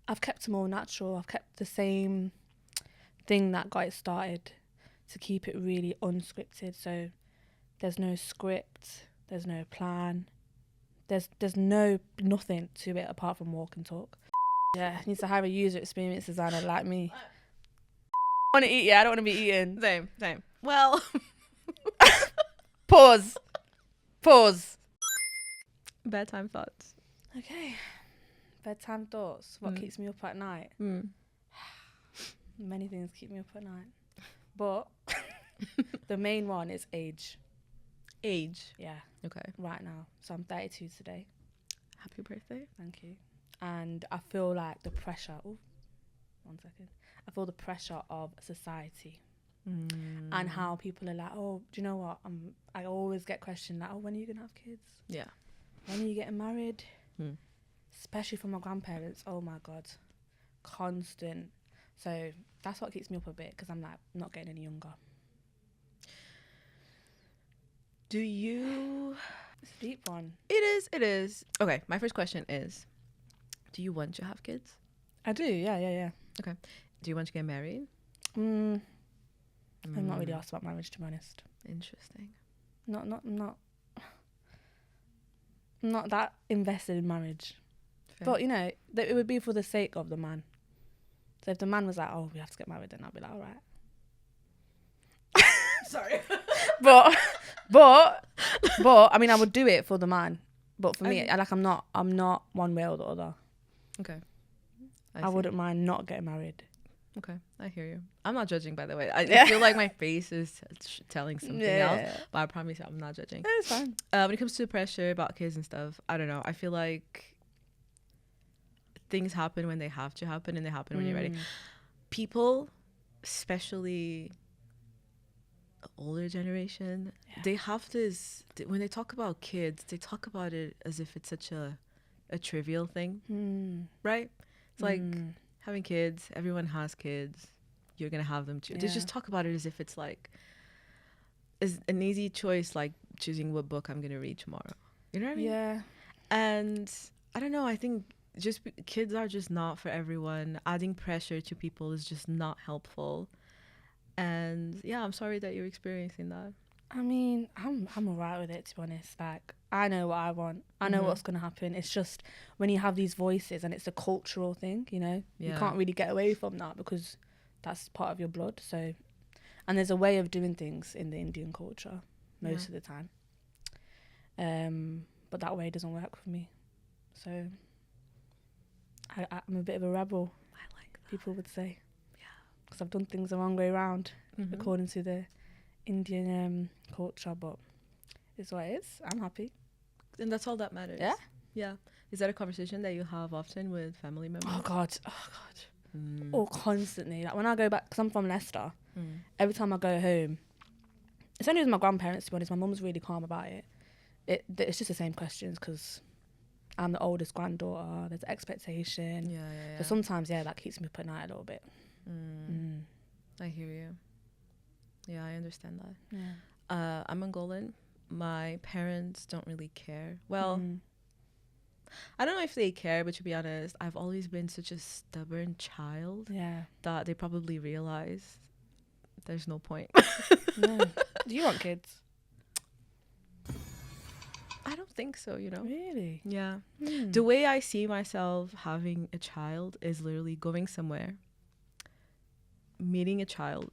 I've kept them all natural. I've kept the same thing that got it started to keep it really unscripted. So there's no script, there's no plan, there's nothing to it apart from walk and talk. Yeah, needs to have a user experience designer like me. I want to eat, yeah, I don't want to be eaten. Same. Well, Pause. bedtime thoughts. Okay. Bedtime thoughts. What keeps me up at night? Many things keep me up at night. But the main one is age. Age. Yeah. Okay. Right now. So I'm 32 today. Happy birthday. Thank you. And I feel like the pressure. Oh, 1 second. I feel the pressure of society. And how people are like, oh, do you know what? I always get questioned like, oh, when are you going to have kids? Yeah. When are you getting married? Especially from my grandparents. Oh my God. Constant. So that's what keeps me up a bit because I'm like not getting any younger. Do you... It's a deep one. It is. Okay, my first question is, do you want to have kids? I do, yeah. Okay. Do you want to get married? I'm not really asked about marriage, to be honest. Interesting. Not that invested in marriage. Fair. But, you know, it would be for the sake of the man. So if the man was like, oh, we have to get married, then I'd be like, all right. Sorry. But I mean, I would do it for the man. But for me, I'm not one way or the other. Okay. I wouldn't mind not getting married. Okay, I hear you. I'm not judging, by the way. I feel like my face is telling something else, but I promise you I'm not judging. It's fine. When it comes to pressure about kids and stuff, I don't know. I feel like things happen when they have to happen, and they happen when you're ready. People, especially older generation, they have this, when they talk about kids, they talk about it as if it's such a trivial thing, right? It's like having kids, everyone has kids, you're gonna have them too. They just talk about it as if it's like is an easy choice, like choosing what book I'm gonna read tomorrow, you know what I mean? Yeah. And I don't know, I think just kids are just not for everyone. Adding pressure to people is just not helpful. And yeah, I'm sorry that you're experiencing that. I mean, I'm alright with it, to be honest. Like, I know what I want. I know what's going to happen. It's just when you have these voices and it's a cultural thing, you know, you can't really get away from that because that's part of your blood. So, and there's a way of doing things in the Indian culture most of the time. But that way doesn't work for me. So, I'm a bit of a rebel, I like that. people would say. Yeah. Because I've done things the wrong way around, according to the Indian culture, but it's what it is. I'm happy. And that's all that matters. Yeah. Is that a conversation that you have often with family members? Oh God. Or constantly. Like when I go back, because I'm from Leicester, every time I go home, it's only with my grandparents, to be honest. My mum's really calm about it. It's just the same questions because I'm the oldest granddaughter. There's expectation. Yeah. So sometimes, that keeps me up at night a little bit. I hear you. Yeah, I understand that. Yeah. I'm Angolan. My parents don't really care. Well, I don't know if they care, but to be honest, I've always been such a stubborn child that they probably realize there's no point. No. Do you want kids? I don't think so, you know. Really? Yeah. The way I see myself having a child is literally going somewhere, meeting a child,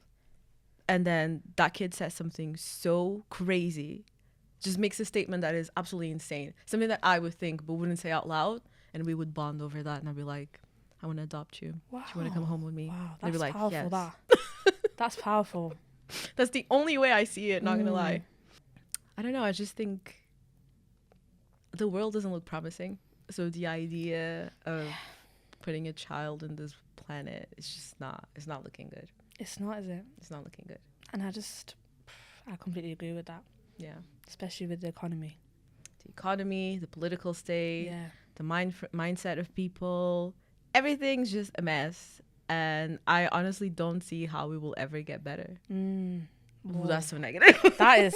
and then that kid says something so crazy, just makes a statement that is absolutely insane, something that I would think but wouldn't say out loud, and we would bond over that, and I'd be like, I want to adopt you. Wow. Do you want to come home with me? Wow, They'd that's be like, powerful. yes. That. That's powerful. That's the only way I see it, not gonna lie. I don't know, I just think the world doesn't look promising. So the idea of putting a child in this planet it's not looking good. It's not, is it? It's not looking good. And I completely agree with that. Yeah. Especially with the economy. The economy, the political state, Yeah. the mindset of people, everything's just a mess. And I honestly don't see how we will ever get better. Ooh, that's so negative. That is...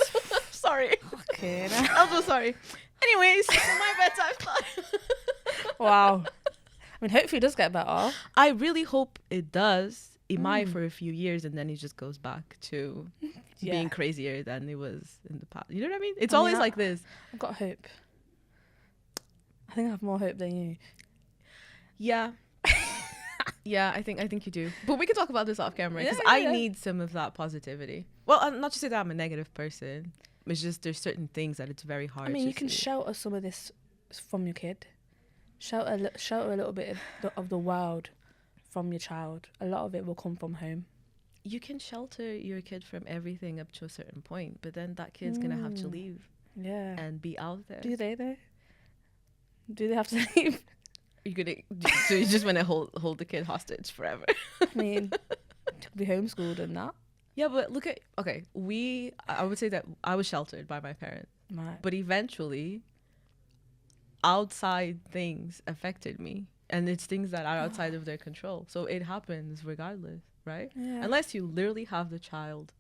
Sorry. Okay. I'm so sorry. Anyways, my bedtime thought. Wow. I mean, hopefully it does get better. I really hope it does. It might for a few years, and then it just goes back to being crazier than it was in the past. You know what I mean? It's always like this. I've got hope. I think I have more hope than you. Yeah. Yeah, I think you do. But we can talk about this off camera because I need some of that positivity. Well, not to say that I'm a negative person. It's just there's certain things that it's very hard. I mean, to you can shelter some of this from your kid. Shelter a little bit of the world from your child. A lot of it will come from home. You can shelter your kid from everything up to a certain point, but then that kid's gonna have to leave. Yeah. And be out there. Do they though? Do they have to leave? So you just want to hold the kid hostage forever? I mean, to be homeschooled and that. Yeah, but look at I would say that I was sheltered by my parents, Right. but eventually, outside things affected me, and it's things that are outside of their control. So it happens regardless, right? Yeah. Unless you literally have the child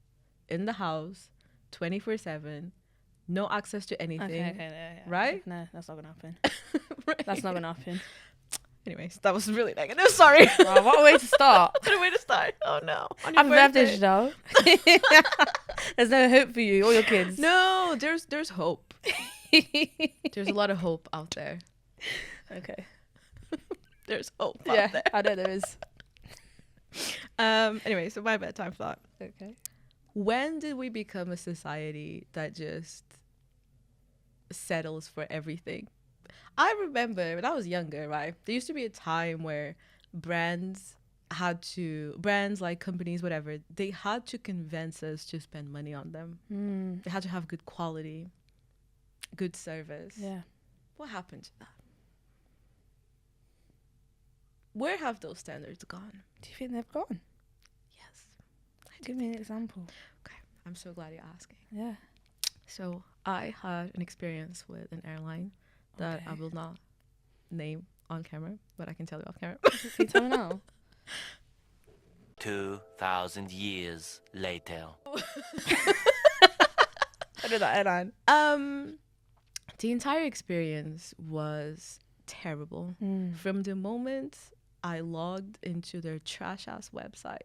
in the house, 24/7, no access to anything. Okay, yeah. Right? No, that's not gonna happen. Right. That's not gonna happen. Anyways, that was really negative. Sorry. Wow, what a way to start. What a way to start. Oh no. On your Happy birthday, Chanelle. There's no hope for you or your kids. No, there's hope. There's a lot of hope out there. Okay. There's hope out there. I know there is. Anyway, so my bedtime thought. Okay. When did we become a society that just settles for everything? I remember when I was younger, right? There used to be a time where brands like companies, whatever, they had to convince us to spend money on them. They had to have good quality, good service. Yeah. What happened to that? Where have those standards gone? Do you think they've gone? Yes. Give me an example. Okay. I'm so glad you're asking. Yeah. So I had an experience with an airline that I will not name on camera, but I can tell you off camera. Can you tell me now? 2,000 years later. I did that airline. The entire experience was terrible. From the moment I logged into their trash ass website.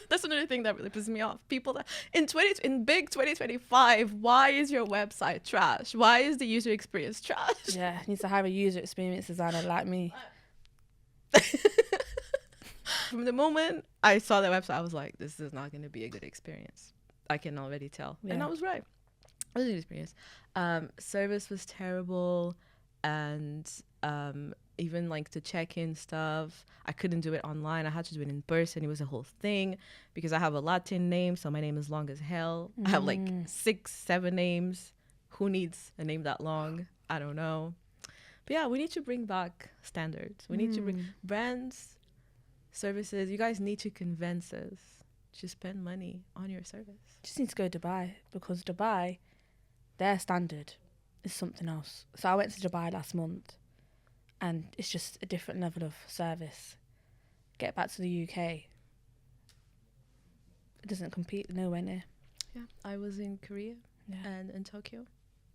That's another thing that really pisses me off. People that in big 2025, why is your website trash? Why is the user experience trash? Yeah, needs to have a user experience designer like me. From the moment I saw that website, I was like, this is not going to be a good experience. I can already tell. Yeah. And I was right. It was a good experience. Service was terrible. And even like the check-in stuff, I couldn't do it online. I had to do it in person. It was a whole thing because I have a Latin name, so my name is long as hell. I have like 6, 7 names. Who needs a name that long? I don't know. But yeah, we need to bring back standards. We need to bring brands, services. You guys need to convince us to spend money on your service. Just need to go to Dubai because Dubai, their standard is something else. So I went to Dubai last month and it's just a different level of service. Get back to the UK. It doesn't compete nowhere near. Yeah, I was in Korea and in Tokyo.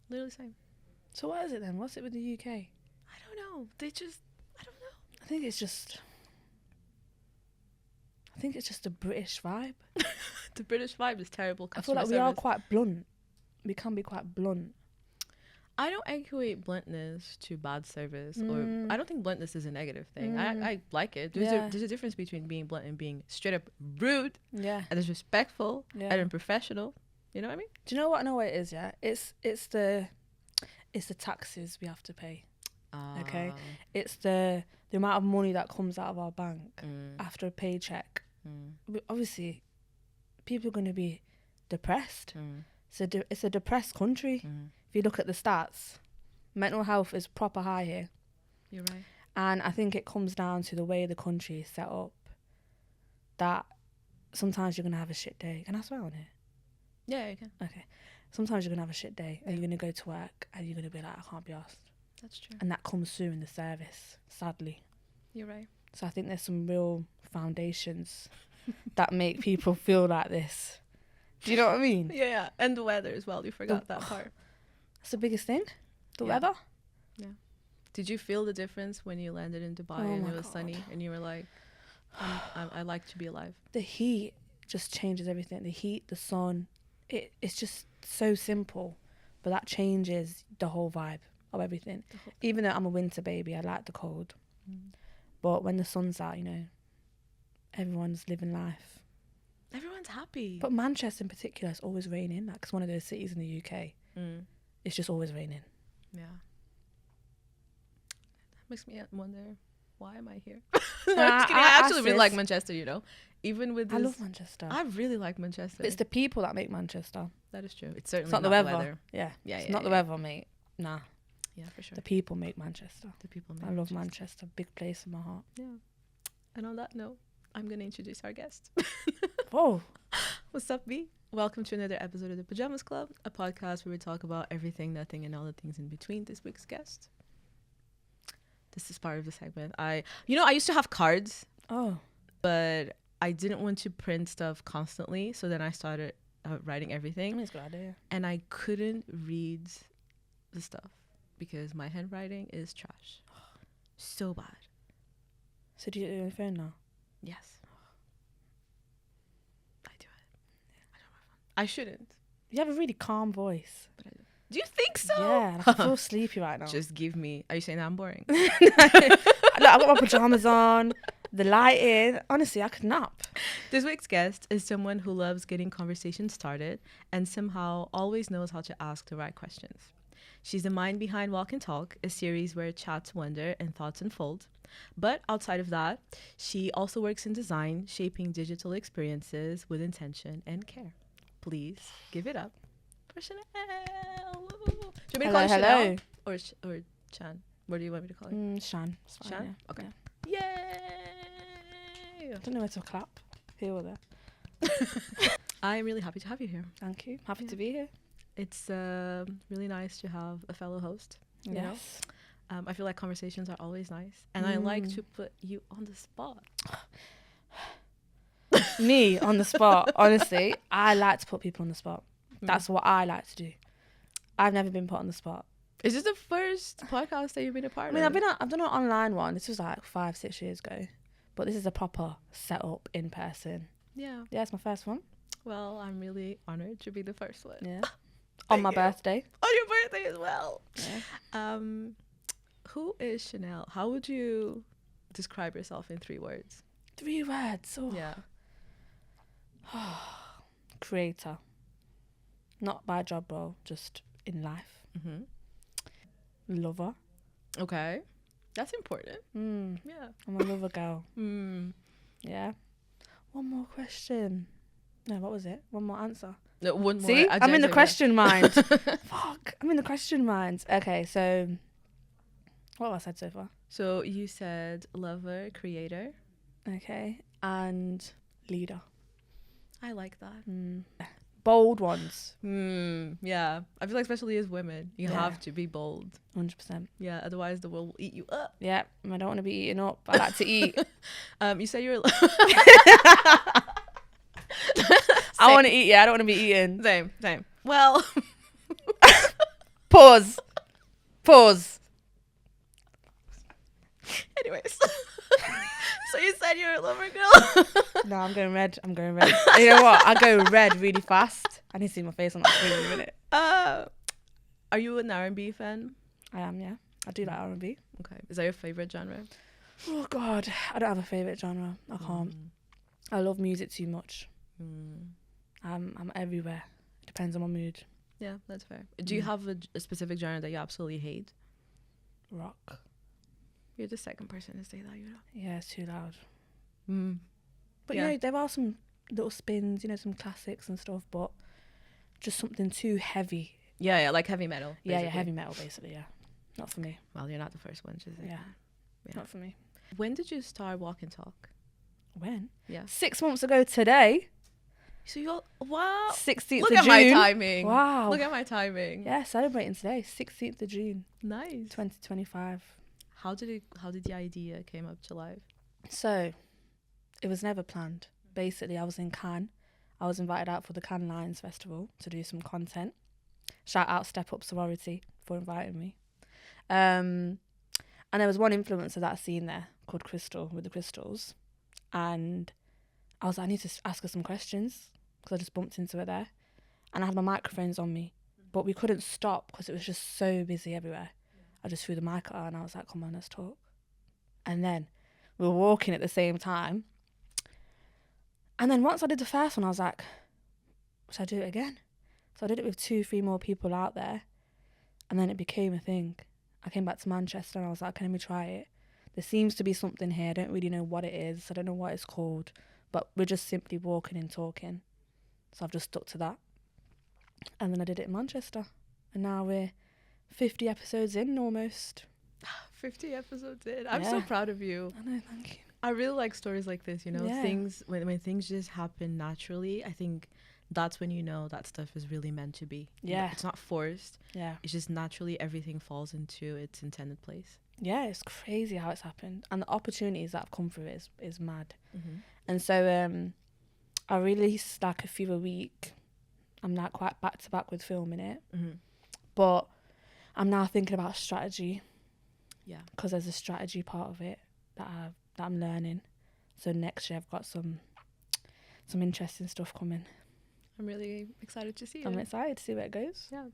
Literally same. So what is it then? What's it with the UK? I don't know. I don't know. I think it's just a British vibe. The British vibe is terrible. I feel like we are quite blunt. We can be quite blunt. I don't equate bluntness to bad service, or I don't think bluntness is a negative thing. I like it. There's a difference between being blunt and being straight up rude, and disrespectful, and unprofessional. You know what I mean? Do you know what? I know what it is. Yeah, it's the taxes we have to pay. Okay, it's the amount of money that comes out of our bank after a paycheck. Obviously, people are going to be depressed. So it's a depressed country. If you look at the stats, mental health is proper high here. You're right. And I think it comes down to the way the country is set up. That sometimes you're going to have a shit day. Can I swear on it? Yeah, you can. Okay. Sometimes you're going to have a shit day and you're going to go to work and you're going to be like, I can't be asked. That's true. And that comes through in the service, sadly. You're right. So I think there's some real foundations that make people feel like this. Do you know what I mean? Yeah. And the weather as well. You forgot that part. That's the biggest thing? The weather? Yeah. Did you feel the difference when you landed in Dubai Oh and my it was God. sunny and you were like, I like to be alive? The heat just changes everything. The heat, the sun, it's just so simple, but that changes the whole vibe of everything. Even though I'm a winter baby, I like the cold. But when the sun's out, you know, everyone's living life. Everyone's happy. But Manchester in particular, it's always raining. Like, it's one of those cities in the UK. It's just always raining. Yeah. That makes me wonder, why am I here? No, I'm just kidding. I actually really like Manchester, you know. Even with this, I love Manchester. I really like Manchester. But it's the people that make Manchester. That is true. It's certainly It's not the weather. Yeah. It's not the weather, mate. Nah. Yeah, for sure. The people make Manchester. The people make I love Manchester. Big place in my heart. Yeah. And on that note, I'm going to introduce our guest. Whoa. Wassup B? Welcome to another episode of the Pyjamas Club, a podcast where we talk about everything, nothing, and all the things in between. This week's guest. This is part of the segment. I used to have cards. Oh. But I didn't want to print stuff constantly. So then I started writing everything. I mean, it's a good idea. And I couldn't read the stuff because my handwriting is trash. So bad. So do you do it on your phone now? Yes. I do it. I don't have fun. I shouldn't. You have a really calm voice. But I do. Do you think so? Yeah, like I feel sleepy right now. Just give me. Are you saying that I'm boring? Look, I've got my pajamas on, the lighting. Honestly, I could nap. This week's guest is someone who loves getting conversations started and somehow always knows how to ask the right questions. She's the mind behind Walk and Talk, a series where chats wander and thoughts unfold. But outside of that, she also works in design, shaping digital experiences with intention and care. Please give it up for Chanelle. Woo. Do you want me to call you Chanelle? Or Chan? What do you want me to call you? Shan. It's fine, Shan? yeah. Okay. Yeah. Yay! I don't know where to clap. Here or there. I'm really happy to have you here. Thank you. Happy to be here. It's really nice to have a fellow host. You know? I feel like conversations are always nice. And I like to put you on the spot. Me on the spot. Honestly, I like to put people on the spot. That's what I like to do. I've never been put on the spot. Is this the first podcast that you've been a part of? I mean, I've done an online one. This was like 5-6 years ago. But this is a proper setup in person. Yeah. Yeah, it's my first one. Well, I'm really honored to be the first one. Yeah. On my birthday. On your birthday as well. Yeah. Who is Chanelle? How would you describe yourself in 3 words? 3 words. Oh. Yeah. Creator. Not by job role, just in life. Lover. Okay. That's important. Yeah. I'm a lover girl. Yeah. One more question. No, what was it? One more answer. No, one more. See? I'm in the question mind. Fuck. I'm in the question mind. Okay, so what have I said so far? So you said lover, creator. Okay. And leader. I like that. Bold ones. Yeah. I feel like especially as women, you have to be bold. 100%. Yeah, otherwise the world will eat you up. Yeah, I don't want to be eaten up. I like to eat. You said you're I want to eat, yeah, I don't want to be eaten. Same. Well, Pause. anyways. So you said you're a lover girl? No, I'm going red. You know what? I go red really fast. I need to see my face on that screen in a minute. Are you an R&B fan? I am, yeah. I do like R&B. Okay. Is that your favorite genre? Oh, God. I don't have a favourite genre. I can't. I love music too much. I'm everywhere. Depends on my mood. Yeah, that's fair. Do you have a specific genre that you absolutely hate? Rock. You're the second person to say that, you know. Yeah, it's too loud. But, Yeah. you know, there are some little spins, you know, some classics and stuff, but just something too heavy. Yeah, like heavy metal. Yeah, heavy metal, basically, yeah. Not for me. Well, you're not the first one to say Yeah. that. Not for me. When did you start Walk and Talk? When? Yeah. 6 months ago today. So you wow. 16th Look of at June. my timing. Wow. Look at my timing. Yeah, celebrating today, 16th of June, Nice. 2025. How did the idea came up to life? So, it was never planned. Basically, I was in Cannes. I was invited out for the Cannes Lions Festival to do some content. Shout out Step Up Sorority for inviting me. And there was one influencer that I seen there called Crystal with the crystals. And I was like, I need to ask her some questions because I just bumped into her there. And I had my microphones on me. But we couldn't stop because it was just so busy everywhere. I just threw the mic at her and I was like, come on, let's talk. And then we were walking at the same time. And then once I did the first one, I was like, should I do it again? So I did it with 2-3 more people out there. And then it became a thing. I came back to Manchester and I was like, okay, let me try it. There seems to be something here. I don't really know what it is. I don't know what it's called. But we're just simply walking and talking. So I've just stuck to that. And then I did it in Manchester. And now we're 50 episodes in almost. 50 episodes in. I'm so proud of you. I know, thank you. I really like stories like this, you know, things when things just happen naturally. I think that's when you know that stuff is really meant to be. Yeah. It's not forced. Yeah. It's just naturally everything falls into its intended place. Yeah, it's crazy how it's happened. And the opportunities that have come through it is mad. Mm-hmm. And so I released like a few a week. I'm like quite back to back with filming it. Mm-hmm. But I'm now thinking about strategy. Yeah. Because there's a strategy part of it that I'm learning. So next year I've got some interesting stuff coming. I'm really excited to see it. I'm excited to see where it goes. Yeah.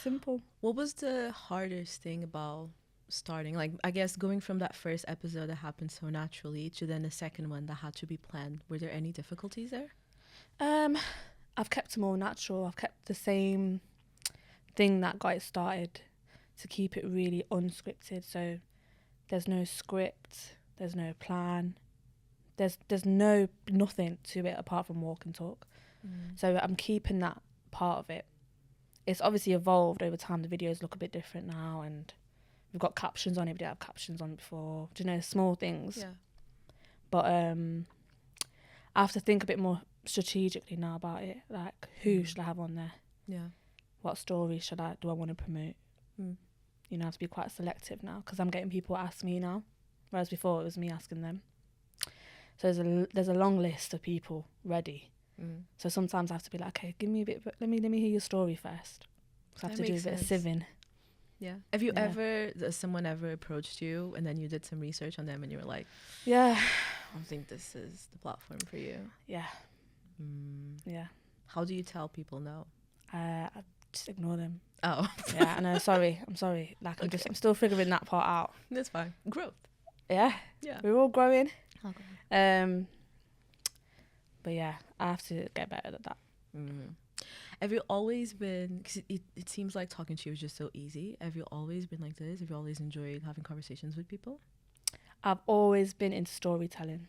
Simple. What was the hardest thing about starting? Like, I guess going from that first episode that happened so naturally to then the second one that had to be planned. Were there any difficulties there? I've kept them all natural. I've kept the same thing that got it started to keep it really unscripted. So there's no script, there's no plan, there's nothing to it apart from walk and talk. So I'm keeping that part of it. It's obviously evolved over time. The videos look a bit different now, and we've got captions on it. We didn't have captions on before. Do you know, small things. Yeah. But I have to think a bit more strategically now about it. Like, who should I have on there? Yeah. What story do I want to promote? You know, I have to be quite selective now because I'm getting people ask me now, whereas before it was me asking them. So there's a long list of people ready. So sometimes I have to be like, okay, give me a bit. Let me hear your story first. So I have to do a bit of sieving. Yeah. Have you has someone ever approached you and then you did some research on them and you were like, yeah, I think this is the platform for you? Yeah. Yeah. How do you tell people no? I just ignore them. Oh. Yeah, I know. Sorry. I'm sorry. Like, I'm still figuring that part out. That's fine. Growth. Yeah. Yeah. We're all growing. Okay. But yeah, I have to get better at that. Have you always been, because it seems like talking to you is just so easy. Have you always been like this? Have you always enjoyed having conversations with people? I've always been into storytelling.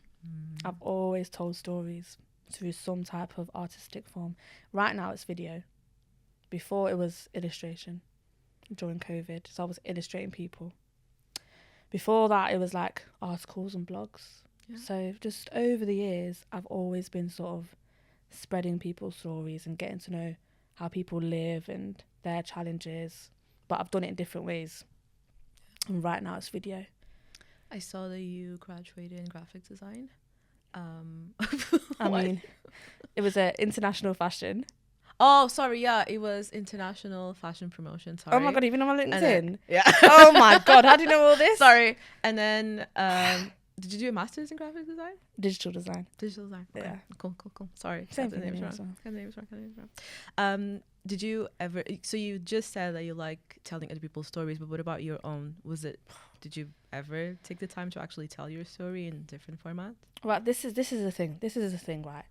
I've always told stories through some type of artistic form. Right now it's video. Before it was illustration during COVID. So I was illustrating people. Before that it was like articles and blogs. Yeah. So just over the years, I've always been sort of spreading people's stories and getting to know how people live and their challenges. But I've done it in different ways. And right now it's video. I saw that you graduated in graphic design. I mean, it was an international fashion. Oh, sorry. Yeah, it was international fashion promotion. Sorry. Oh my God, even on my LinkedIn? Then, yeah. Oh my God, how do you know all this? Sorry. And then... did you do a master's in graphic design? Digital design. Digital design. Okay. Yeah. Cool. Sorry. Same Got the thing. names wrong. Did you ever? So you just said that you like telling other people's stories, but what about your own? Did you ever take the time to actually tell your story in different formats? Right. This is the thing. This is the thing, right?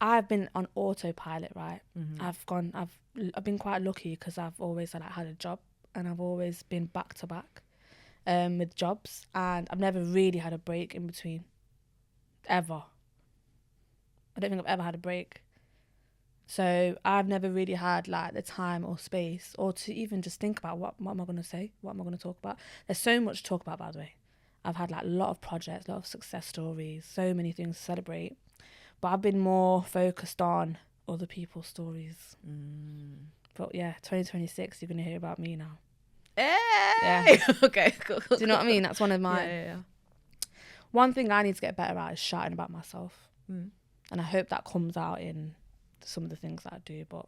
I've been on autopilot, right? I've been quite lucky because I've always had a job and I've always been back to back. With jobs, and I've never really had a break in between, ever. I don't think I've ever had a break. So I've never really had like the time or space or to even just think about what am I going to say, what am I going to talk about. There's so much to talk about, by the way. I've had like a lot of projects, a lot of success stories, so many things to celebrate, but I've been more focused on other people's stories. But yeah, 2026, you're going to hear about me now. Hey! Yeah. Okay, cool. Do you know what I mean? That's one of my... Yeah. One thing I need to get better at is shouting about myself. And I hope that comes out in some of the things that I do, but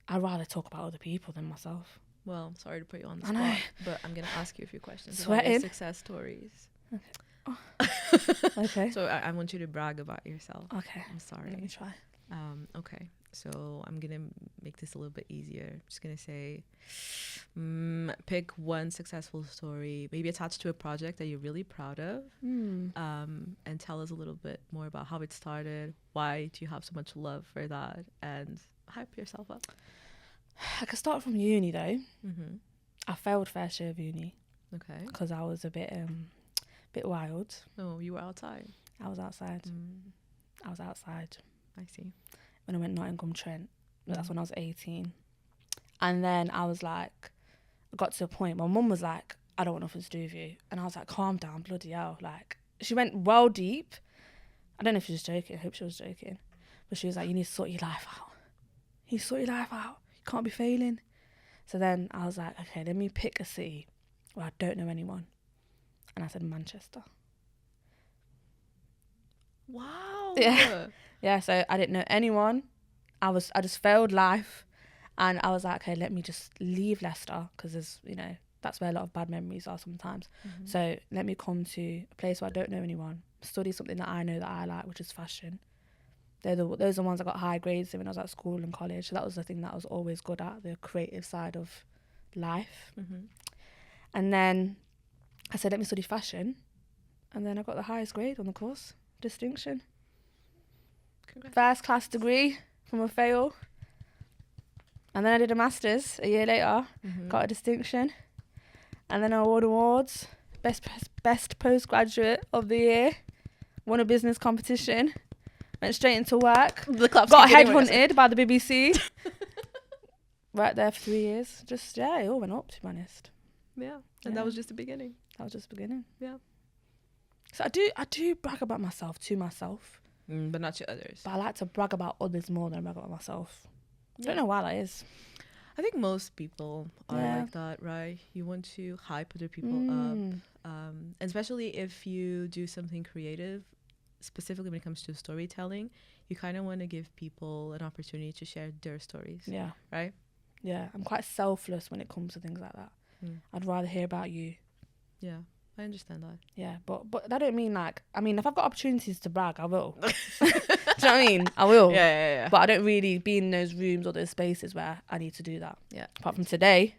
I'd rather talk about other people than myself. Well, sorry to put you on the I know. spot, but I'm gonna ask you a few questions about Sweating. your success stories. Okay. So I want you to brag about yourself. Okay. I'm sorry. Let me try. Okay. So I'm gonna make this a little bit easier. I'm just gonna say, pick one successful story, maybe attached to a project that you're really proud of, and tell us a little bit more about how it started. Why do you have so much love for that? And hype yourself up. I could start from uni though. Mm-hmm. I failed first year of uni Okay. because I was a bit wild. Oh, you were outside. I was outside. I was outside I see. when I went Nottingham-Trent. That's when I was 18. And then I was like, I got to a point, my mum was like, I don't want nothing to do with you. And I was like, calm down, bloody hell. Like, she went well deep. I don't know if she was joking. I hope she was joking. But she was like, you need to sort your life out. You need to sort your life out. You can't be failing. So then I was like, okay, let me pick a city where I don't know anyone. And I said Manchester. Wow. Yeah. Yeah, so I didn't know anyone. I just failed life. And I was like, okay, let me just leave Leicester because there's, that's where a lot of bad memories are sometimes. Mm-hmm. So let me come to a place where I don't know anyone, study something that I know that I like, which is fashion. Those are the ones I got high grades in when I was at school and college. So that was the thing that I was always good at, the creative side of life. Mm-hmm. And then I said, let me study fashion. And then I got the highest grade on the course, distinction. Congrats. First class degree from a fail. And then I did a master's a year later, got a distinction. And then I won awards, best postgraduate of the year, won a business competition, went straight into work, got headhunted by the BBC. Worked there for 3 years. Just, it all went up, to be honest. Yeah, and that was just the beginning. That was just the beginning. Yeah. So I do brag about myself to myself. But not to others. But I like to brag about others more than I brag about myself. I don't know why that is. I think most people are like that, right? You want to hype other people up. And especially if you do something creative, specifically when it comes to storytelling, you kind of want to give people an opportunity to share their stories. Yeah. Right? Yeah. I'm quite selfless when it comes to things like that. I'd rather hear about you. Yeah. I understand that. Yeah, but that don't mean if I've got opportunities to brag, I will. Do you know what I mean? I will. Yeah. But I don't really be in those rooms or those spaces where I need to do that. Yeah. Apart from today.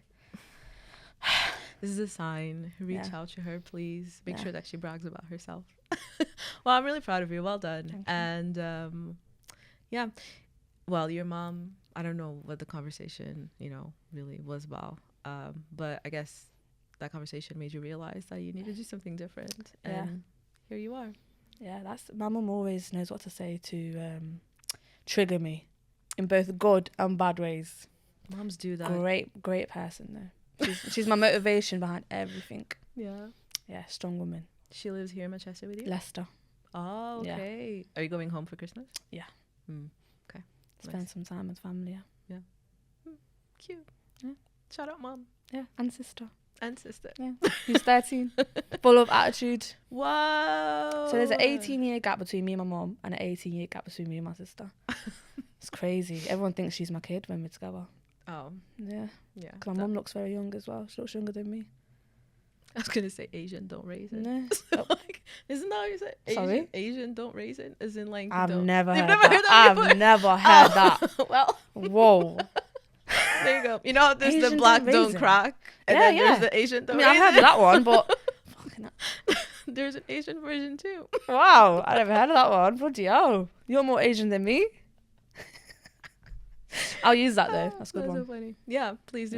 This is a sign. Reach out to her, please. Make sure that she brags about herself. Well, I'm really proud of you. Well done. Thank you. And well, your mom, I don't know what the conversation, really was about. But I guess that conversation made you realize that you need to do something different. And here you are. Yeah, my mum always knows what to say to trigger me in both good and bad ways. Moms do that. Great person though. She's my motivation behind everything. Yeah, strong woman. She lives here in Manchester with you? Leicester. Oh, okay. Yeah. Are you going home for Christmas? Yeah. Okay. Spend some time with family. Yeah. Cute. Yeah. Shout out mom. Yeah, and sister. Yeah. Who's 13. Full of attitude. Wow. So there's an 18-year gap between me and my mom and an 18-year gap between me and my sister. It's crazy. Everyone thinks she's my kid when we're together. Oh. Yeah. Because my mom looks very young as well. She looks younger than me. I was going to say Asian, don't raise it. No. Isn't that what you said? Sorry? Asian, don't raise it? As in like... I've don't. never You've heard never that. heard that before? I've never heard that. Well. Whoa. There you go. You know, there's Asian the black don't raisin. crack. And then there's the Asian don't I've heard of that one, but... There's an Asian version too. Wow. I never heard of that one. Bloody hell. You're more Asian than me. I'll use that though. That's a good one. So funny. Yeah, please do.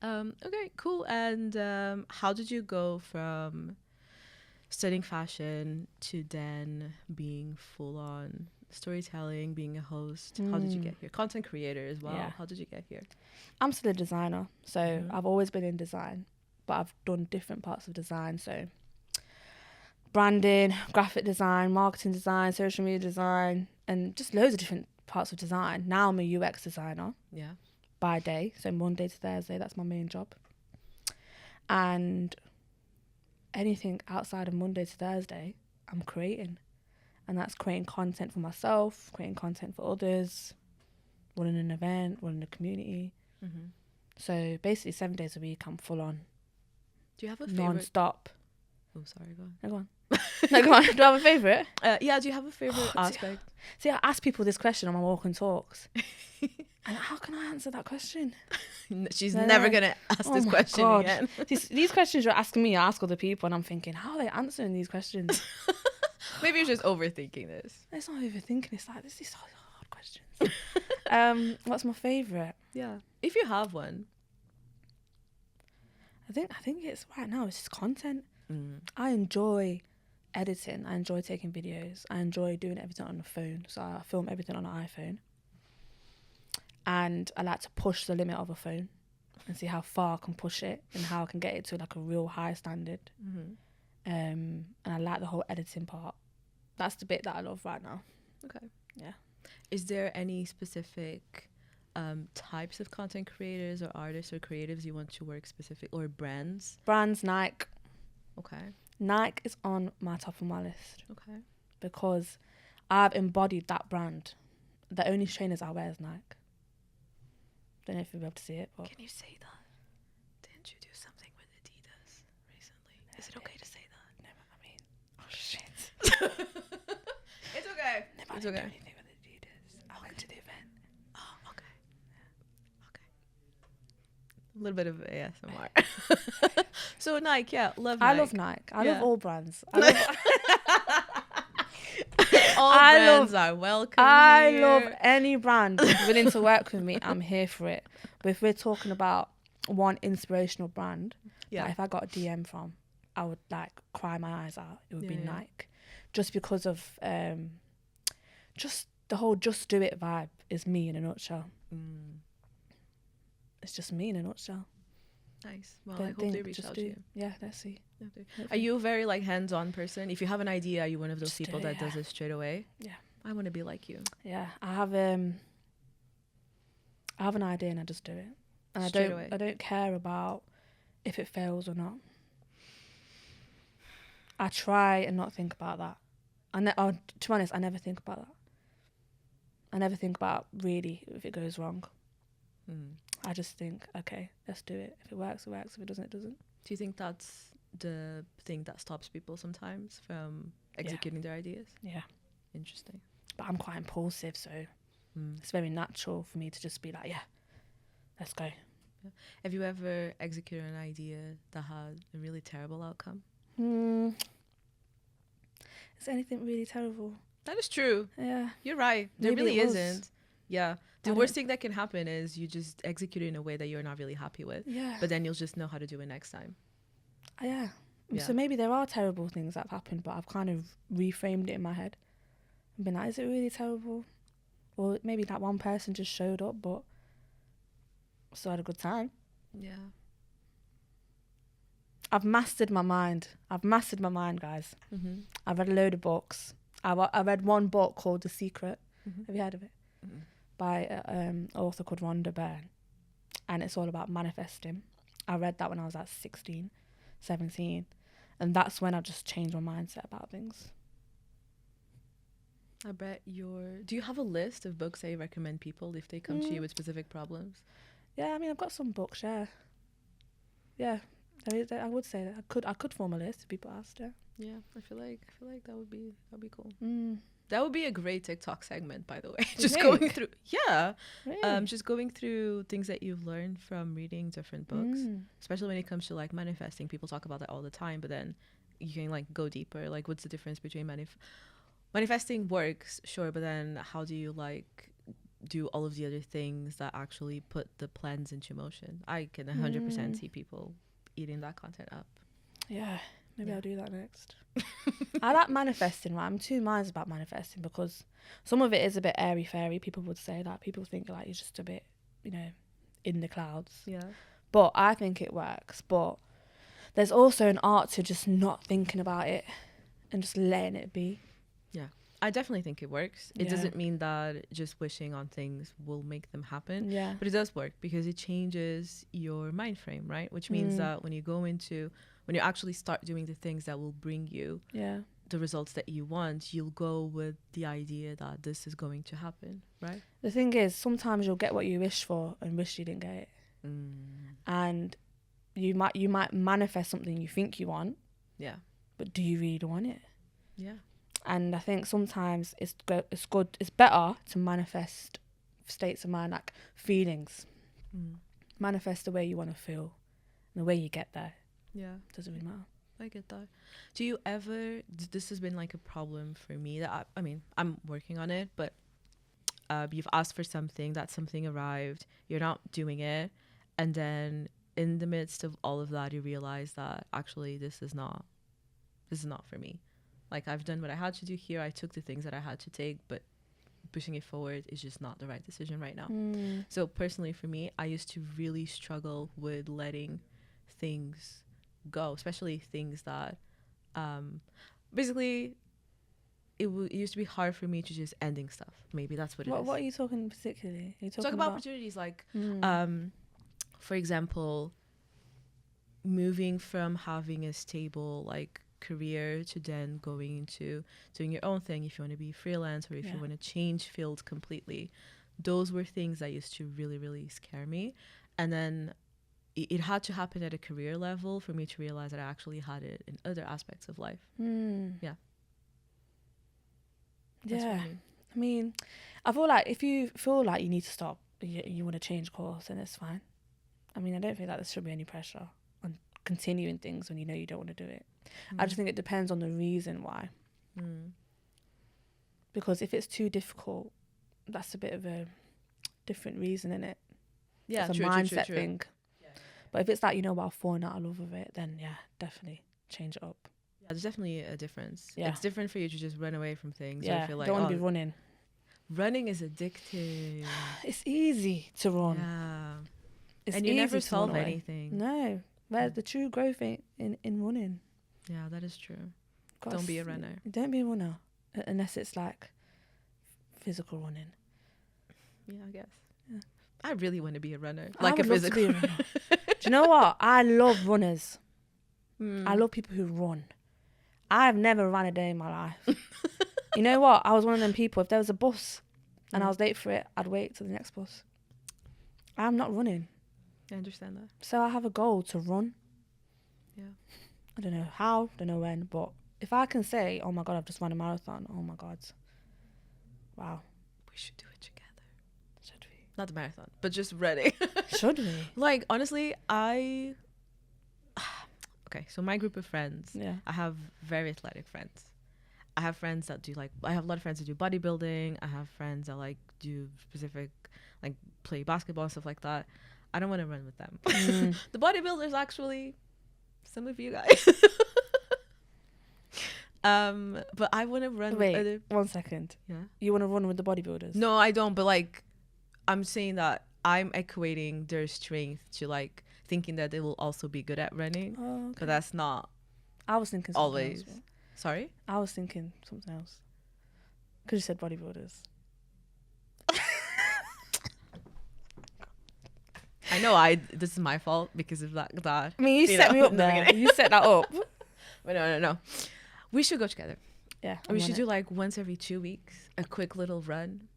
Yeah. Okay, cool. And how did you go from studying fashion to then being full on storytelling, being a host? How did you get here? Content creator as well. Yeah. How did you get here? I'm still a designer. So I've always been in design, but I've done different parts of design. So branding, graphic design, marketing design, social media design, and just loads of different parts of design. Now I'm a UX designer. Yeah. By day. So Monday to Thursday, that's my main job. And anything outside of Monday to Thursday, I'm creating. And that's creating content for myself, creating content for others, running an event, running a community. So basically 7 days a week, I'm full on, Do you have a favorite? non-stop. Oh, sorry, go on. No, go on. No, go on. Do I have a favourite? Yeah, do you have a favorite aspect? See, I ask people this question on my walk and talks. And how can I answer that question? She's No, never no. going to ask Oh this my question God. again. These questions you're asking me, I ask other people, and I'm thinking, how are they answering these questions? Maybe you're just overthinking this. It's not overthinking. It's like, this is hard questions. What's my favourite? Yeah. If you have one. I think it's right now, it's just content. Mm. I enjoy editing. I enjoy taking videos. I enjoy doing everything on the phone. So I film everything on an iPhone. And I like to push the limit of a phone and see how far I can push it and how I can get it to like a real high standard. Mm-hmm. And I like the whole editing part. That's the bit that I love right now. Okay. Yeah. Is there any specific types of content creators or artists or creatives you want to work specific, or brands? Brands, Nike. Okay. Nike is on my top of my list Okay. because I've embodied that brand. The only trainers I wear is Nike. Don't know if you'll be able to see it, but Can you say that? Didn't you do something with Adidas recently? Is it okay to say that? no, I mean, oh shit. It's okay. No, I It's didn't do okay. anything with Adidas. I went to the event. Oh, okay. Okay. A little bit of ASMR. So Nike, yeah, love Nike. I love Nike. I Yeah. love all brands. I love, All I brands love- are welcome I here. love any brand willing to work with me. I'm here for it. But if we're talking about one inspirational brand, Yeah. that if I got a DM from, I would like cry my eyes out. It would be Yeah. Nike, just because of just the whole "just do it" vibe is me in a nutshell. Mm, It's just me in a nutshell. nice. Well, I Don't hope they think, reach just out do. to you. Yeah, let's see. Are you a very like hands-on person? If you have an idea, are you one of those Just do people it, that yeah. does it straight away? Yeah. I want to be like you. Yeah, I have an idea and I just do it, and Straight away. I don't care about if it fails or not. I try and not think about that. To be honest, I never think about that. I never think about really if it goes wrong. Mm. I just think, okay, let's do it. If it works, it works. If it doesn't, it doesn't. Do you think that's the thing that stops people sometimes from executing their ideas? Yeah, Interesting. but I'm quite impulsive, so Mm. it's very natural for me to just be like, yeah, let's go. Have you ever executed an idea that had a really terrible outcome? Is there anything really terrible? That is true. Yeah. You're right. There Maybe really it was. isn't. Yeah. The I worst don't- thing that can happen is you just execute it in a way that you're not really happy with. Yeah. But then you'll just know how to do it next time. Yeah. Yeah. So maybe there are terrible things that have happened, but I've kind of reframed it in my head and been like, is it really terrible? Or maybe that one person just showed up, but still had a good time. Yeah. I've mastered my mind. Guys. Mm-hmm. I've read a load of books. I read one book called The Secret. Mm-hmm. Have you heard of it? Mm-hmm. By an author called Rhonda Byrne. And it's all about manifesting. I read that when I was like 16, 17. And that's when I just changed my mindset about things. I bet do you have a list of books that you recommend people if they come to you with specific problems? Yeah, I mean, I've got some books, yeah. Yeah, I would say that. I could form a list if people asked, yeah. Yeah, I feel like that would be cool. Mm. That would be a great TikTok segment, by the way. You Just think? going through, yeah, Really? just going through things that you've learned from reading different books, especially when it comes to like manifesting. People talk about that all the time, but then you can like go deeper. Like, what's the difference between manifesting works, sure, but then how do you like do all of the other things that actually put the plans into motion? I can 100% see people eating that content up. Yeah, maybe Yeah. I'll do that next. I like manifesting, right? I'm two minds about manifesting because some of it is a bit airy-fairy. People would say that. People think like you're just a bit, in the clouds. Yeah. But I think it works. But there's also an art to just not thinking about it and just letting it be. I definitely think it works. It Yeah. doesn't mean that just wishing on things will make them happen. Yeah. But it does work because it changes your mind frame, right? Which means that when you actually start doing the things that will bring you Yeah. the results that you want, you'll go with the idea that this is going to happen, right? The thing is, sometimes you'll get what you wish for and wish you didn't get it. And you might manifest something you think you want, Yeah. but do you really want it? Yeah. And I think sometimes it's better to manifest states of mind, like feelings. Manifest the way you want to feel, and the way you get there. Yeah. Doesn't really matter. I get that. Do you ever, this has been like a problem for me that I mean, I'm working on it, but you've asked for something, that something arrived, you're not doing it, and then in the midst of all of that, you realize that actually this is not for me. Like, I've done what I had to do here. I took the things that I had to take, but pushing it forward is just not the right decision right now. So personally for me, I used to really struggle with letting things go, especially things that basically it used to be hard for me to just ending stuff. Maybe that's what it is. What are you talking particularly? Are you Talk about opportunities, like for example, moving from having a stable like career to then going into doing your own thing, if you want to be freelance or if you want to change field completely. Those were things that used to really, really scare me. And then it had to happen at a career level for me to realize that I actually had it in other aspects of life. Yeah. That's what I mean, I feel like if you feel like you need to stop, you want to change course, then it's fine. I mean, I don't feel like there should be any pressure on continuing things when you know you don't want to do it. I just think it depends on the reason why. Because if it's too difficult, that's a bit of a different reason, isn't it? Yeah, it's a mindset thing. But if it's like, I've fallen out of love with it, then yeah, definitely change it up. Yeah, there's definitely a difference. Yeah. It's different for you to just run away from things. Yeah, or feel like, don't want to be running. Running is addictive. It's easy to run. Yeah. It's and you easy never to solve run away. anything. No. Where's the true growth in running? Yeah, that is true. Don't be a runner. Don't be a runner. Unless it's like physical running. Yeah, I guess. Yeah. I really want to be a runner. I Like a would love to physical be a runner. Do you know what? I love runners. Mm. I love people who run. I've never run a day in my life. You know what? I was one of them people. If there was a bus and I was late for it, I'd wait till the next bus. I'm not running. I understand that. So I have a goal to run. Yeah. I don't know how, don't know when, but if I can say, oh my God, I've just run a marathon. Oh my God. Wow. We should do it together. Should we? Not the marathon, but just running. Should we? Like, honestly, okay, so my group of friends, I have very athletic friends. I have friends that I have a lot of friends that do bodybuilding. I have friends that do specific, play basketball and stuff like that. I don't want to run with them. The bodybuilders, actually, some of you guys. But I want to run with other... 1 second. Yeah. You want to run with the bodybuilders? No, I don't. But I'm saying that I'm equating their strength to thinking that they will also be good at running. Oh, okay. But that's not. I was thinking something always. else. Sorry? I was thinking something else. Because you said bodybuilders. I know this is my fault because of that. I mean, you set me up there. You set that up. But no. We should go together. Yeah. We should do once every 2 weeks, a quick little run.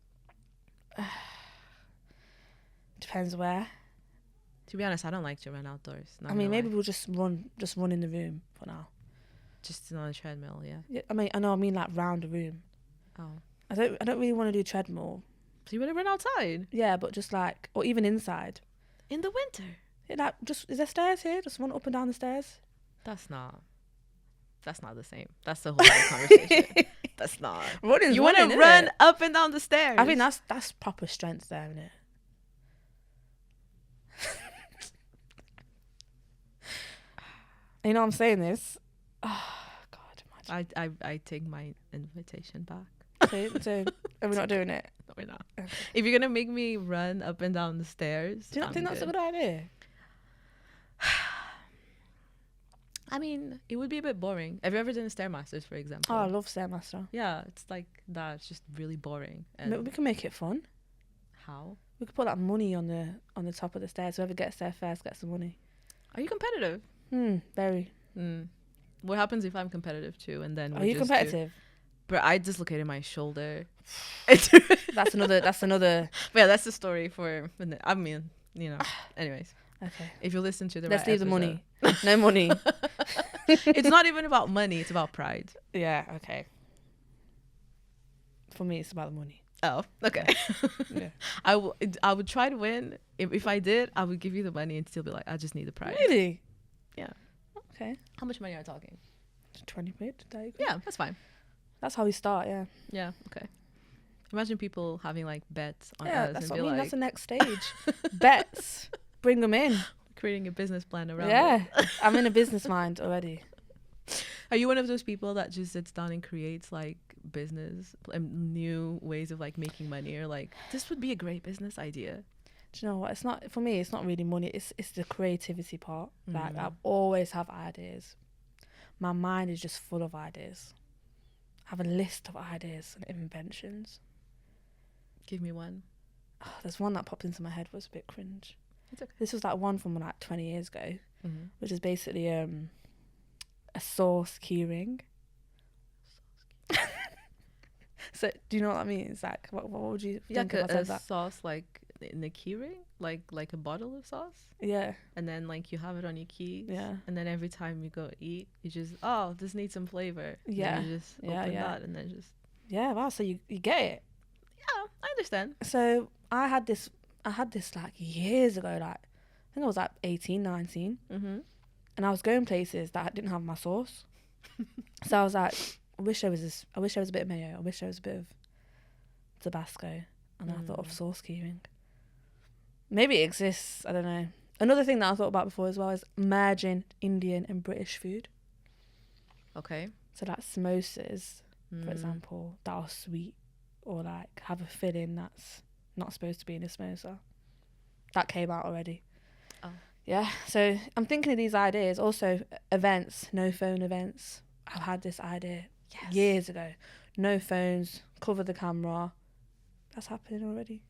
Depends where. To be honest, I don't like to run outdoors. I mean, maybe we'll just run in the room for now. Just on a treadmill, yeah. I mean round the room. Oh. I don't really want to do treadmill. So you want to run outside? Yeah, but just or even inside. In the winter? Yeah, is there stairs here? Just run up and down the stairs? That's not the same. That's the whole other conversation. That's not. You want to run up and down the stairs? I think that's proper strength there, isn't it? You know I'm saying this? Oh, God, imagine. I take my invitation back. So are we not doing it? No, we're not. Okay. If you're going to make me run up and down the stairs, do you not think that's a good idea? I mean, it would be a bit boring. Have you ever done a Stairmasters, for example? Oh, I love Stairmaster. Yeah, it's like that. It's just really boring. And we can make it fun. How? We could put that money on the top of the stairs. Whoever gets there first gets the money. Are you competitive? Very. What happens if I'm competitive too? And then are you competitive? But I dislocated my shoulder. That's another. But yeah, that's the story for. I mean, Anyways, Okay. if you listen to the Let's right leave the episode- money. No money. It's not even about money. It's about pride. Yeah. Okay. For me, it's about the money. Oh, okay. Yeah. I would try to win. If I did, I would give you the money and still be like, I just need the pride. Really? Yeah. Okay. How much money are you talking? 20 quid. Yeah, that's fine. That's how we start. Yeah. Yeah, okay. Imagine people having like bets on Yeah. us That's and what be I mean. like That's the next stage. Bets. Bring them in. creating a business plan around Yeah. it. I'm in a business mind already. Are you one of those people that just sits down and creates like business and new ways of like making money, or like this would be a great business idea? Do you know what? It's not for me. It's not really money. It's the creativity part. Like I Mm. always have ideas. My mind is just full of ideas. I have a list of ideas and inventions. Give me one. Oh, there's one that popped into my head, was a bit cringe. It's okay. This was like one from like 20 years ago, Mm-hmm. which is basically a sauce keyring. So do you know what that means? Like what would you Yeah, think if I a said that? sauce like in the key ring, like a bottle of sauce, Yeah, and then like you have it on your keys. yeah, And then every time you go eat, you just this needs some flavor. And Yeah. then you just Yeah, open yeah. that and then just yeah. Wow, so you get it. yeah, I understand. So I had this like years ago, like I think I was like 18, 19, Mm-hmm. and I was going places that didn't have my sauce. So I was like, I wish there was a bit of mayo. I wish there was a bit of Tabasco, and I thought of sauce keyring. Maybe it exists. I don't know. Another thing that I thought about before as well is merging Indian and British food. Okay. So like samosas, Mm. for example, that are sweet, or like have a filling that's not supposed to be in a samosa. That came out already. Oh. Yeah, so I'm thinking of these ideas. Also, events, no phone events. I've had this idea years ago. No phones, cover the camera. That's happening already.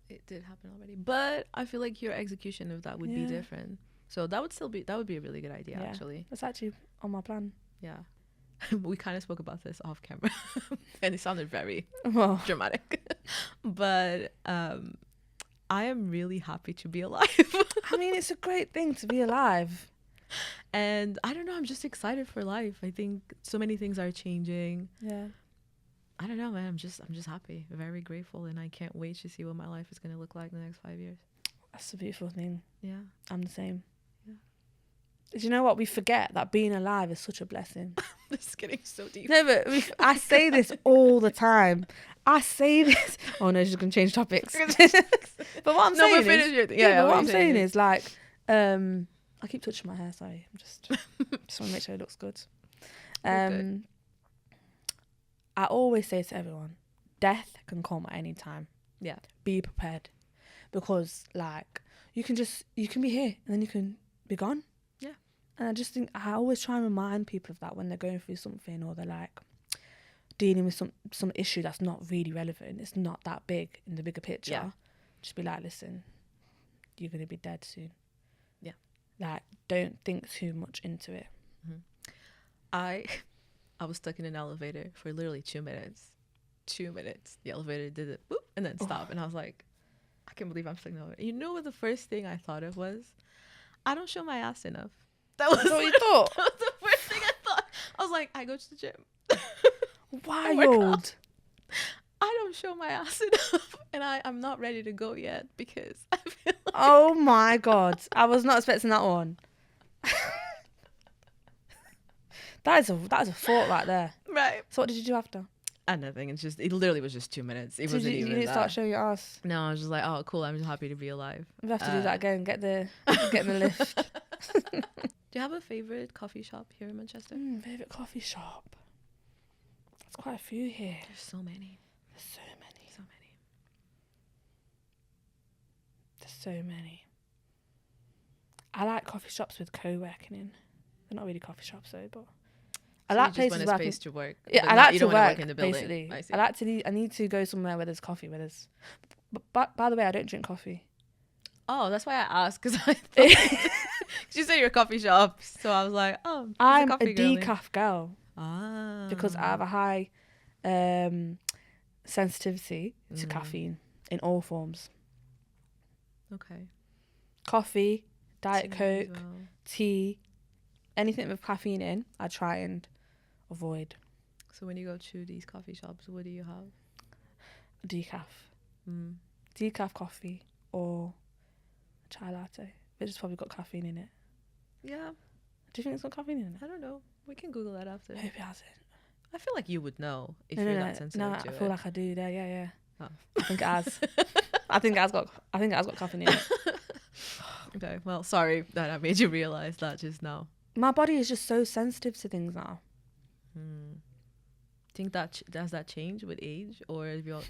It did happen already, but I feel like your execution of that would be Yeah. different. So that would be a really good idea, Yeah. actually. That's actually on my plan. Yeah. We kind of spoke about this off camera, and it sounded very Well, dramatic. But I am really happy to be alive. I mean, it's a great thing to be alive. And I don't know, I'm just excited for life. I think so many things are changing. Yeah. I don't know, man. I'm just happy, very grateful, and I can't wait to see what my life is going to look like in the next 5 years. That's a beautiful thing. Yeah. I'm the same. Yeah. Do you know what? We forget that being alive is such a blessing. This is getting so deep. No, but I say this all the time. I say this. Oh no, she's gonna change topics. But what I'm saying is, finish your thing. but what I'm you're saying is like, I keep touching my hair. Sorry, I'm just want to make sure it looks good. Good. I always say to everyone, death can come at any time. Yeah. Be prepared, because like you can be here and then you can be gone. Yeah. And I just think I always try and remind people of that when they're going through something, or they're like dealing with some issue that's not really relevant. It's not that big in the bigger picture. Yeah. Just be like, listen, you're gonna be dead soon. Yeah. Like, don't think too much into it. I was stuck in an elevator for literally 2 minutes. 2 minutes. The elevator did it, boop, and then stopped. And I was like, I can't believe I'm stuck in the elevator. You know what the first thing I thought of was? I don't show my ass enough. That was what you thought? That was the first thing I thought. I was like, I go to the gym. Wild. I don't show my ass enough. And I'm not ready to go yet because I feel like Oh my God. I was not expecting that one. That is a thought right there. right. So what did you do after? Nothing. It literally was just 2 minutes. It Did wasn't you even didn't that. start showing your ass? No, I was just like, oh, cool. I'm just happy to be alive. We have to do that again. Get in the lift. Do you have a favorite coffee shop here in Manchester? Favorite coffee shop. There's quite a few here. There's so many. There's so many. So many. There's so many. I like coffee shops with co-working in. They're not really coffee shops though, but I So like you just places want a where I can, space to work. yeah, but I not- like you to don't wanna work in the building. basically. I see. I need to go somewhere where there's coffee. But by the way, I don't drink coffee. Oh, that's why I asked, because I thought you said you're a coffee shop, so I was like, oh, she's I'm a coffee girly. decaf girl because I have a high sensitivity to caffeine in all forms. Okay. Coffee, Diet Tea as Coke, well. tea, anything with caffeine in, I try and avoid. So when you go to these coffee shops, what do you have? Decaf. Mm. Decaf coffee or chai latte. Which has probably got caffeine in it. Yeah, Do you think it's got caffeine in it? I don't know. We can Google that after. I hope it hasn't. I feel like you would know if No, you're no, that no. sensitive No, to I it. feel like I do. Yeah. Oh. I think it has. I think it has got caffeine in it. Okay, well, sorry that I made you realize that just now. My body is just so sensitive to things now. Think that does that change with age, or if you're...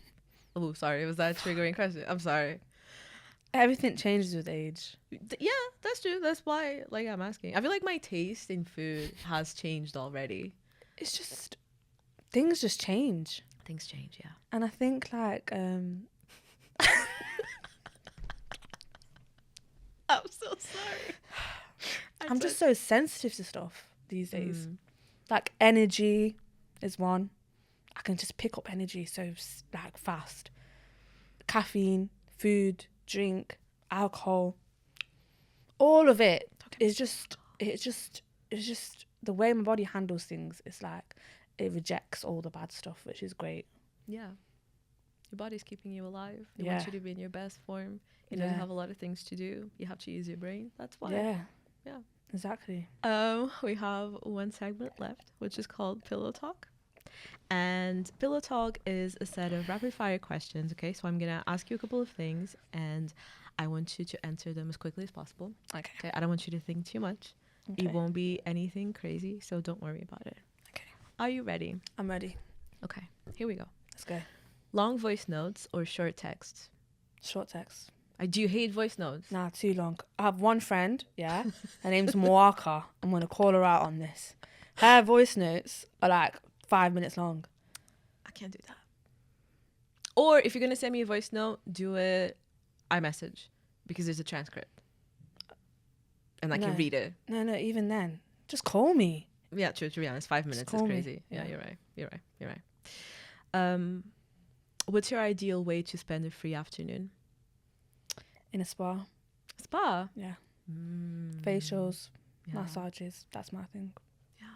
Oh, sorry, was that a triggering question? I'm sorry. Everything changes with age. Yeah, that's true. That's why, like, I'm asking. I feel like my taste in food has changed already. It's just things just change. Things change, yeah. And I think like I'm so sorry. I'm just so sensitive to stuff these days. Like energy is one. I can just pick up energy so like fast. Caffeine, food, drink, alcohol, all of it is just it's just the way my body handles things. It's like it rejects all the bad stuff, which is great. Yeah. Your body's keeping you alive. It Yeah. wants you to be in your best form. It doesn't have a lot of things to do. You have to use your brain. That's why. Yeah, exactly. We have one segment left, which is called Pillow Talk. And Pillow Talk is a set of rapid fire questions, okay? So I'm going to ask you a couple of things and I want you to answer them as quickly as possible. Okay. I don't want you to think too much. Okay. It won't be anything crazy, so don't worry about it. Okay. Are you ready? I'm ready. Okay, here we go. Let's go. Long voice notes or short texts? Short text. Do you hate voice notes? Nah, too long. I have one friend, yeah. Her name's Moaka. I'm going to call her out on this. Her voice notes are like 5 minutes long. I can't do that. Or if you're going to send me a voice note, do it iMessage because there's a transcript. And I can read it. No, even then. Just call me. Yeah, true, to be honest. 5 minutes is call me. crazy. Yeah, Yeah. you're right. What's your ideal way to spend a free afternoon? In a spa. Spa? Yeah. Facials, Yeah. massages. That's my thing. Yeah,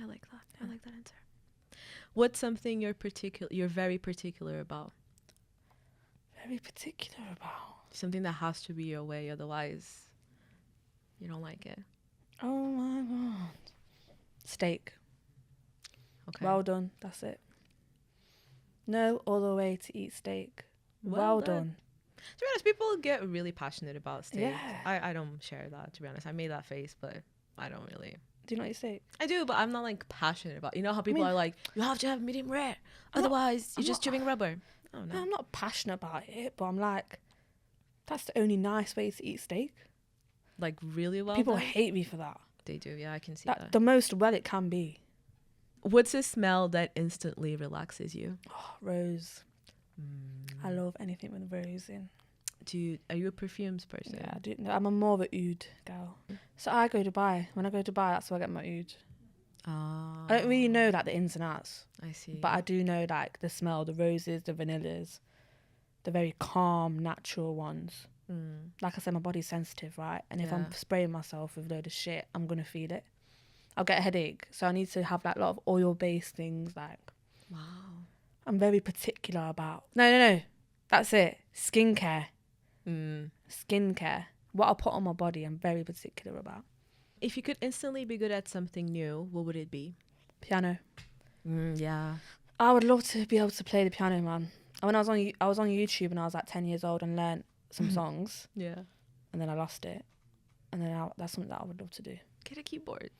I like that. I like that answer. What's something you're very particular about? Very particular about. Something that has to be your way, otherwise you don't like it. Oh my God. Steak. Okay. Well done. That's it. No other way to eat steak. Well done. To be honest, people get really passionate about steak. Yeah. I don't share that, to be honest. I made that face, but I don't really. Do you not eat steak? I do, but I'm not like passionate about. You know how people mean, are like, you have to have medium rare, I'm not- otherwise I'm you're just not- chewing rubber. Oh No, no. I'm not passionate about it, but I'm like, that's the only nice way to eat steak. Like really well. People done? hate me for that. They do, yeah, I can see That that. the most well it can be. What's a smell that instantly relaxes you? Oh, rose. I love anything with rose in. Are you a perfumes person? Yeah, I do. No, I'm a more of a oud girl. So I go to Dubai. When I go to Dubai, that's where I get my oud. Ah, I don't really know like the ins and outs, I see. but I do know like the smell, the roses, the vanillas, the very calm, natural ones. Like I said, my body's sensitive, right? And if I'm Yeah. spraying myself with a load of shit, I'm gonna feel it. I'll get a headache. So I need to have like a lot of oil-based things. Like Wow. I'm very particular about. No. That's it. Skincare. Skincare. What I put on my body, I'm very particular about. If you could instantly be good at something new, what would it be? Piano. Yeah. I would love to be able to play the piano, man. And when I was on YouTube when I was like 10 years old and learnt some songs, Yeah. and then I lost it, and then that's something that I would love to do. Get a keyboard.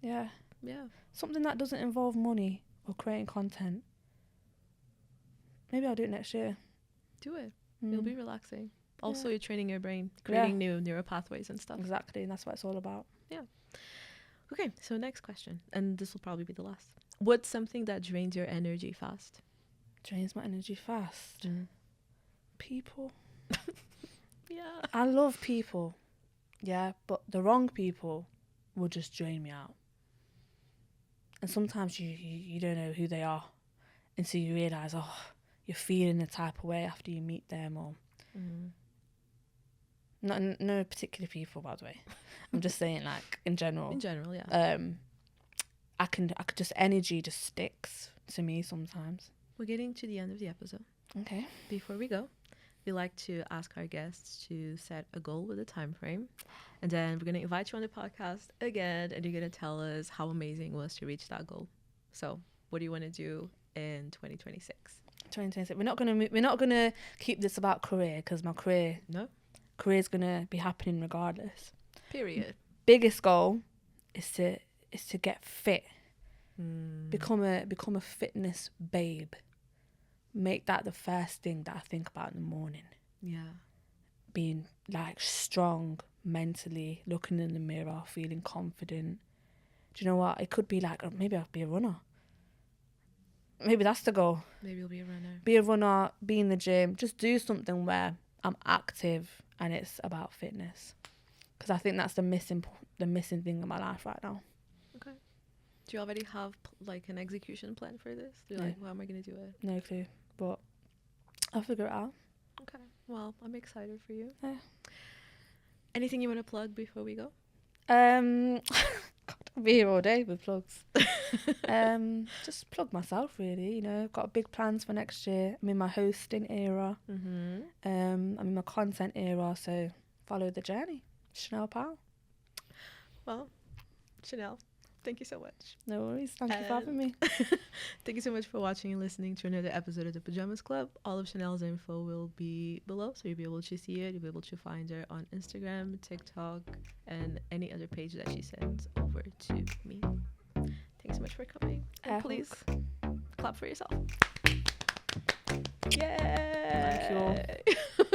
Yeah, Yeah. something that doesn't involve money or creating content. Maybe I'll do it next year. Do it. It'll be relaxing. Also, you're training your brain, creating new neural pathways and stuff. Exactly, and that's what it's all about. Okay, so next question, and this will probably be the last. What's something that drains your energy fast? Drains my energy fast. People. Yeah. I love people. Yeah, but the wrong people will just drain me out. And sometimes you don't know who they are until you realise, you're feeling the type of way after you meet them, or No particular people, by the way. I'm just saying, like, in general. In general, yeah. I could just, energy just sticks to me sometimes. We're getting to the end of the episode. Okay. Before we go, we like to ask our guests to set a goal with a time frame, and then we're going to invite you on the podcast again, and you're going to tell us how amazing it was to reach that goal. So what do you want to do in 2026? 2026. We're not gonna keep this about career, because my career is gonna be happening regardless. Period. Biggest goal is to get fit. Become a fitness babe. Make that the first thing that I think about in the morning. Yeah. Being like strong mentally, looking in the mirror, feeling confident. Do you know what? It could be like, maybe I'll be a runner. Maybe that's the goal. Maybe you'll be a runner. Be a runner, be in the gym. Just do something where I'm active and it's about fitness. Because I think that's the missing thing in my life right now. Okay. Do you already have like an execution plan for this? You're like, how am I going to do it? No clue. But I'll figure it out. Okay. Well, I'm excited for you. Yeah. Anything you want to plug before we go? God, I'll be here all day with plugs. Just plug myself, really. You know, got big plans for next year. I'm in my hosting era. Mm-hmm. I'm in my content era. So follow the journey. Chanelle Powell. Well, Chanelle, thank you so much. No worries. Thank you for having me. Thank you so much for watching and listening to another episode of the Pyjamas Club. All of Chanelle's info will be below, so you'll be able to see it. You'll be able to find her on Instagram, TikTok, and any other page that she sends over to me. Thanks so much for coming. And please clap for yourself. Yeah. Thank you all.